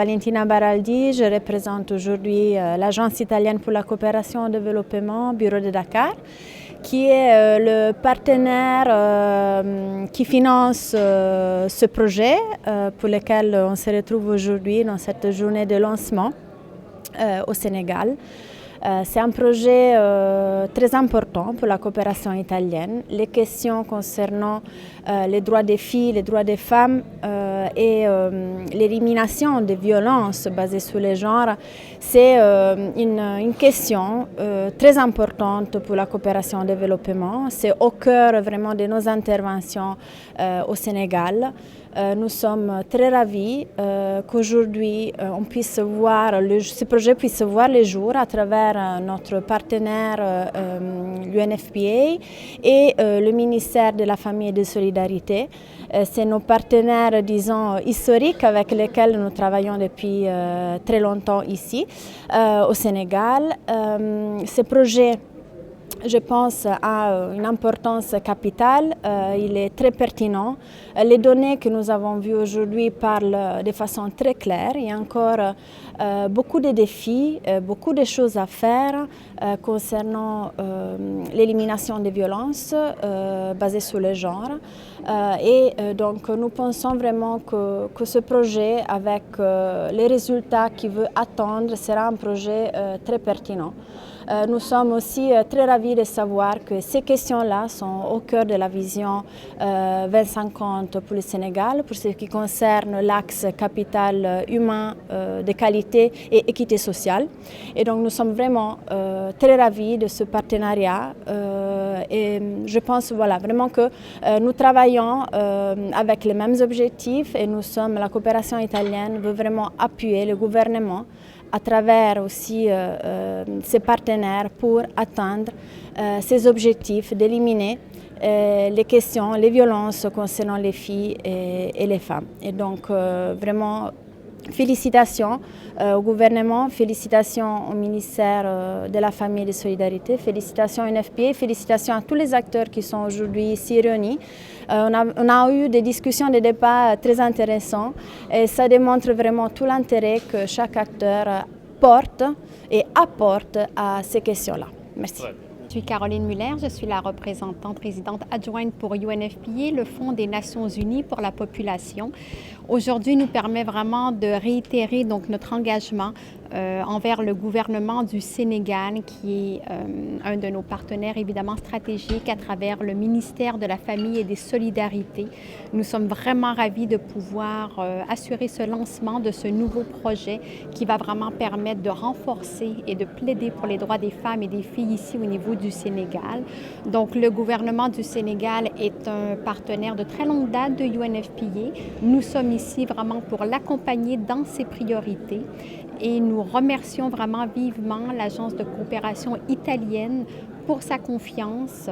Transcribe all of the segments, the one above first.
Valentina Baraldi, je représente aujourd'hui l'Agence italienne pour la coopération au développement, Bureau de Dakar, qui est le partenaire qui finance ce projet pour lequel on se retrouve aujourd'hui dans cette journée de lancement au Sénégal. C'est un projet très important pour la coopération italienne. Les questions concernant les droits des filles, les droits des femmes et l'élimination des violences basées sur le genre, c'est une question très importante pour la coopération au développement. C'est au cœur vraiment de nos interventions au Sénégal. Nous sommes très ravis qu'aujourd'hui on puisse voir ce projet puisse voir le jour à travers notre partenaire l'UNFPA et le ministère de la Famille et de Solidarité. C'est nos partenaires, disons, historiques avec lesquels nous travaillons depuis très longtemps ici au Sénégal. Ce projet, je pense, a une importance capitale, il est très pertinent. Les données que nous avons vues aujourd'hui parlent de façon très claire. Il y a encore beaucoup de défis, beaucoup de choses à faire concernant l'élimination des violences basées sur le genre. Donc nous pensons vraiment que ce projet, avec les résultats qu'il veut attendre, sera un projet très pertinent. Nous sommes aussi très ravis de savoir que ces questions-là sont au cœur de la vision 2050 pour le Sénégal, pour ce qui concerne l'axe capital humain de qualité et équité sociale. Et donc nous sommes vraiment très ravis de ce partenariat et je pense vraiment que nous travaillons avec les mêmes objectifs et la coopération italienne veut vraiment appuyer le gouvernement à travers aussi ses partenaires pour atteindre ces objectifs d'éliminer les questions, les violences concernant les filles et les femmes. Et donc vraiment félicitations au gouvernement, félicitations au ministère de la Famille et de Solidarité, félicitations à l'UNFPA, félicitations à tous les acteurs qui sont aujourd'hui ici réunis. On a eu des discussions, des débats très intéressants et ça démontre vraiment tout l'intérêt que chaque acteur porte et apporte à ces questions-là. Merci. Je suis Caroline Muller, je suis la représentante présidente adjointe pour UNFPA, le Fonds des Nations Unies pour la population. Aujourd'hui, nous permet vraiment de réitérer donc notre engagement envers le gouvernement du Sénégal, qui est un de nos partenaires évidemment stratégiques à travers le ministère de la Famille et des Solidarités. Nous sommes vraiment ravis de pouvoir assurer ce lancement de ce nouveau projet qui va vraiment permettre de renforcer et de plaider pour les droits des femmes et des filles ici au niveau du Sénégal. Donc le gouvernement du Sénégal est un partenaire de très longue date de UNFPA. Nous sommes ici vraiment pour l'accompagner dans ses priorités. Et nous remercions vraiment vivement l'Agence de coopération italienne pour sa confiance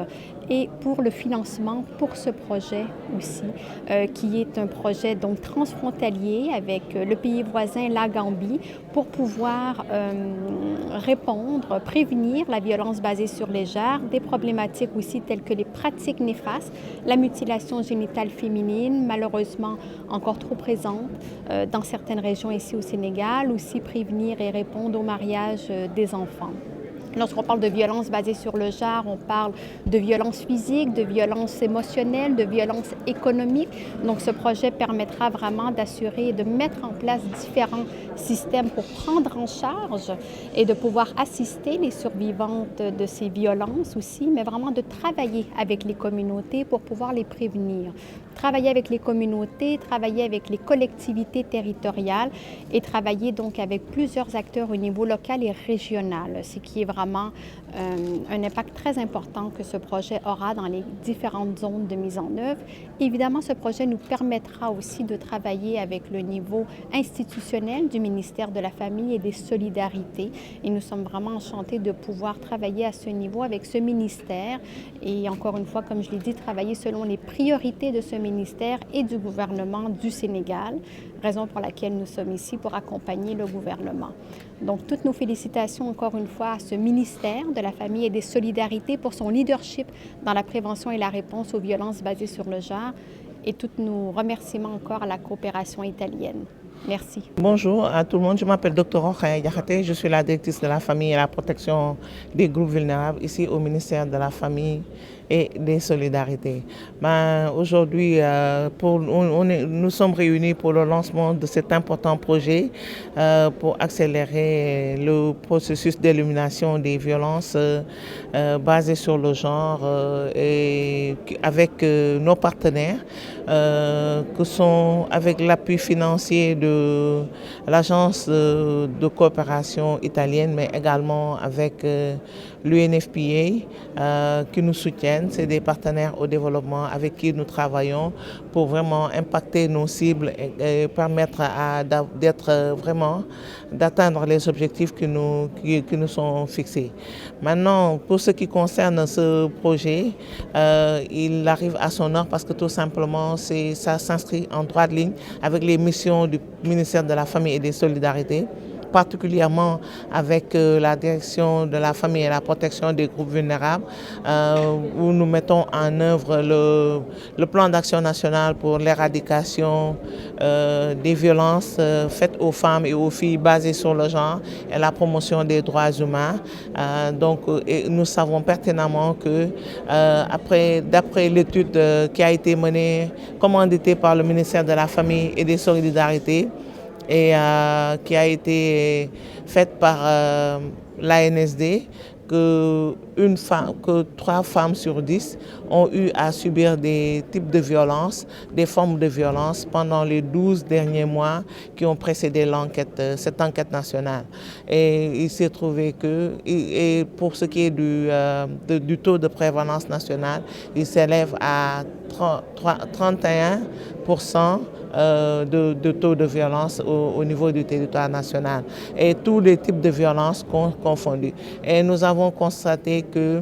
et pour le financement pour ce projet aussi, qui est un projet donc transfrontalier avec le pays voisin, la Gambie, pour pouvoir répondre, prévenir la violence basée sur les genres, des problématiques aussi telles que les pratiques néfastes, la mutilation génitale féminine, malheureusement encore trop présente dans certaines régions ici au Sénégal, aussi prévenir et répondre au mariage des enfants. Lorsqu'on parle de violence basée sur le genre, on parle de violence physique, de violence émotionnelle, de violence économique. Donc ce projet permettra vraiment d'assurer et de mettre en place différents systèmes pour prendre en charge et de pouvoir assister les survivantes de ces violences aussi, mais vraiment de travailler avec les communautés pour pouvoir les prévenir. Travailler avec les communautés, travailler avec les collectivités territoriales et travailler donc avec plusieurs acteurs au niveau local et régional, ce qui est vraiment un impact très important que ce projet aura dans les différentes zones de mise en œuvre. Évidemment, ce projet nous permettra aussi de travailler avec le niveau institutionnel du ministère de la Famille et des Solidarités. Et nous sommes vraiment enchantés de pouvoir travailler à ce niveau avec ce ministère et encore une fois, comme je l'ai dit, travailler selon les priorités de ce ministère et du gouvernement du Sénégal, raison pour laquelle nous sommes ici pour accompagner le gouvernement. Donc, toutes nos félicitations encore une fois à ce ministère de la Famille et des Solidarités pour son leadership dans la prévention et la réponse aux violences basées sur le genre et tous nos remerciements encore à la coopération italienne. Merci. Bonjour à tout le monde, je m'appelle Dr Rokhaya Diakhaté, je suis la directrice de la famille et la protection des groupes vulnérables ici au ministère de la Famille et des Solidarités. Aujourd'hui, nous sommes réunis pour le lancement de cet important projet pour accélérer le processus d'élimination des violences basées sur le genre et avec nos partenaires que sont avec l'appui financier de l'agence de coopération italienne, mais également avec l'UNFPA qui nous soutiennent. C'est des partenaires au développement avec qui nous travaillons pour vraiment impacter nos cibles et permettre d'atteindre les objectifs qui nous sont fixés. Maintenant, pour ce qui concerne ce projet, il arrive à son heure parce que tout simplement, ça s'inscrit en droite ligne avec les missions du ministère de la Famille et des Solidarités, particulièrement avec la direction de la famille et la protection des groupes vulnérables, où nous mettons en œuvre le plan d'action national pour l'éradication des violences faites aux femmes et aux filles basées sur le genre et la promotion des droits humains. Nous savons pertinemment que d'après l'étude qui a été menée, commanditée par le ministère de la Famille et des Solidarités, et qui a été faite par l'ANSD, que 3 femmes sur 10 ont eu à subir des types de violences, des formes de violence pendant les 12 derniers mois qui ont précédé cette enquête nationale. Et il s'est trouvé que, et pour ce qui est du taux de prévalence national, il s'élève à 31% de taux de violence au niveau du territoire national et tous les types de violences confondus. Et nous avons constaté que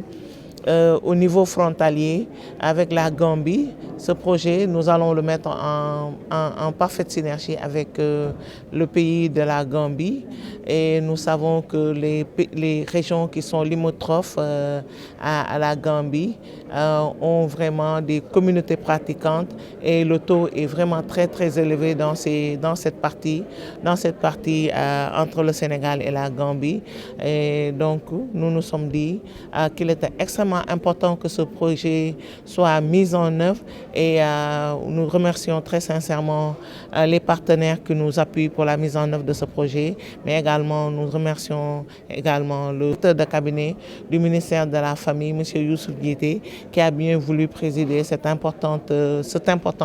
au niveau frontalier, avec la Gambie, ce projet, nous allons le mettre en parfaite synergie avec le pays de la Gambie. Et nous savons que les régions qui sont limitrophes à la Gambie ont vraiment des communautés pratiquantes et le taux est vraiment très très élevé dans cette partie entre le Sénégal et la Gambie. Et donc nous nous sommes dit qu'il était extrêmement important que ce projet soit mis en œuvre et nous remercions très sincèrement les partenaires qui nous appuient pour la mise en œuvre de ce projet, mais également nous remercions également le directeur de cabinet du ministère de la Famille, M. Youssouf Diété, qui a bien voulu présider cet important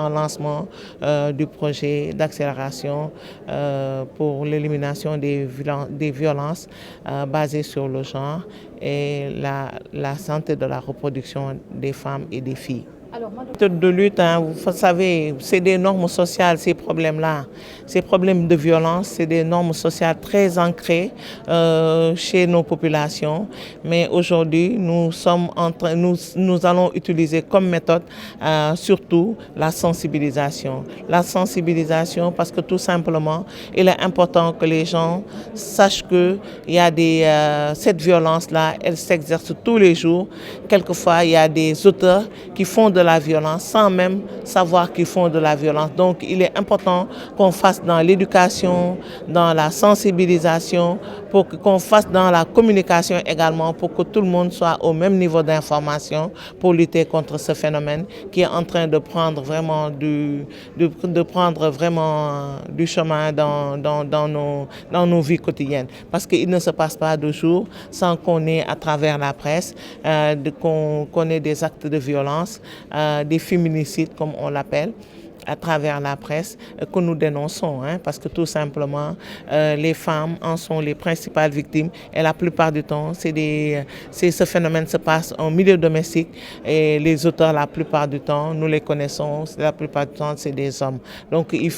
lancement du projet d'accélération pour l'élimination des violences basées sur le genre et la santé de la reproduction des femmes et des filles. De lutte, vous savez, c'est des normes sociales, ces problèmes-là. Ces problèmes de violence, c'est des normes sociales très ancrées chez nos populations. Mais aujourd'hui, nous allons utiliser comme méthode surtout la sensibilisation. La sensibilisation parce que tout simplement, il est important que les gens sachent que cette violence-là, elle s'exerce tous les jours. Quelquefois, il y a des auteurs qui font de la violence sans même savoir qu'ils font de la violence. Donc il est important qu'on fasse dans l'éducation, dans la sensibilisation, qu'on fasse dans la communication également pour que tout le monde soit au même niveau d'information pour lutter contre ce phénomène qui est en train de prendre vraiment du chemin dans nos vies quotidiennes. Parce qu'il ne se passe pas de jour sans qu'on ait à travers la presse, qu'on ait des actes de violence, des féminicides comme on l'appelle, à travers la presse que nous dénonçons, parce que tout simplement les femmes en sont les principales victimes et la plupart du temps ce phénomène se passe en milieu domestique et les auteurs la plupart du temps nous les connaissons, la plupart du temps c'est des hommes. Donc il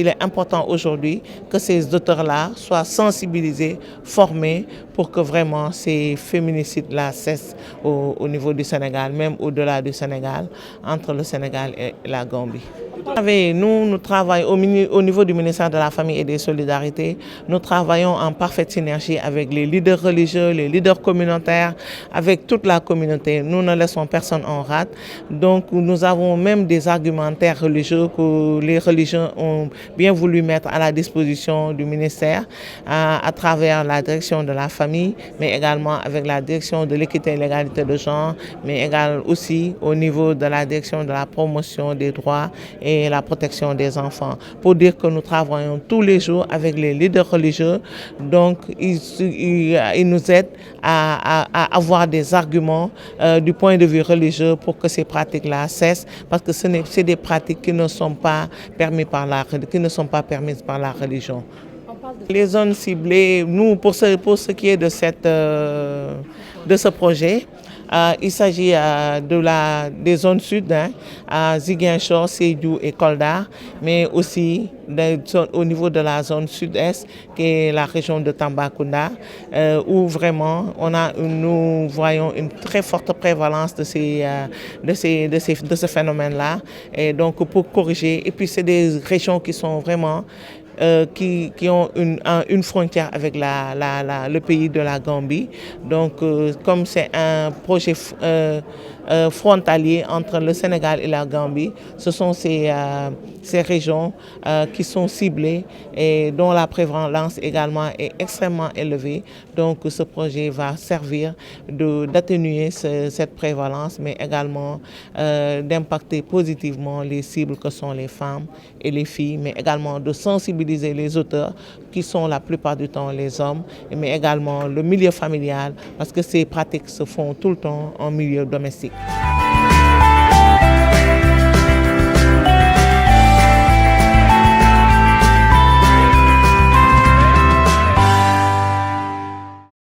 est important aujourd'hui que ces auteurs-là soient sensibilisés, formés pour que vraiment ces féminicides-là cessent au niveau du Sénégal, même au-delà du Sénégal, entre le Sénégal et la Gambie. Nous travaillons au niveau du ministère de la Famille et des Solidarités. Nous travaillons en parfaite synergie avec les leaders religieux, les leaders communautaires, avec toute la communauté. Nous ne laissons personne en rate. Donc nous avons même des argumentaires religieux que les religieux ont bien voulu mettre à la disposition du ministère à travers la direction de la famille, mais également avec la direction de l'équité et l'égalité de genre, mais également aussi au niveau de la direction de la promotion des droits et la protection des enfants, pour dire que nous travaillons tous les jours avec les leaders religieux. Donc ils nous aident à avoir des arguments du point de vue religieux pour que ces pratiques-là cessent, parce que c'est des pratiques qui ne sont pas permises par la religion. Les zones ciblées, nous, pour ce qui est de ce projet, il s'agit des zones sud, à Ziguinchor, Sédhiou et Kolda, mais aussi au niveau de la zone sud-est, qui est la région de Tambacounda, où vraiment nous voyons une très forte prévalence de ce phénomène-là. Et donc pour corriger, et puis c'est des régions qui sont vraiment qui ont une frontière avec le pays de la Gambie. Donc, comme c'est un projet frontalier entre le Sénégal et la Gambie, ce sont ces régions qui sont ciblées et dont la prévalence également est extrêmement élevée. Donc, ce projet va servir d'atténuer cette prévalence, mais également d'impacter positivement les cibles que sont les femmes et les filles, mais également de sensibiliser les auteurs qui sont la plupart du temps les hommes, mais également le milieu familial, parce que ces pratiques se font tout le temps en milieu domestique.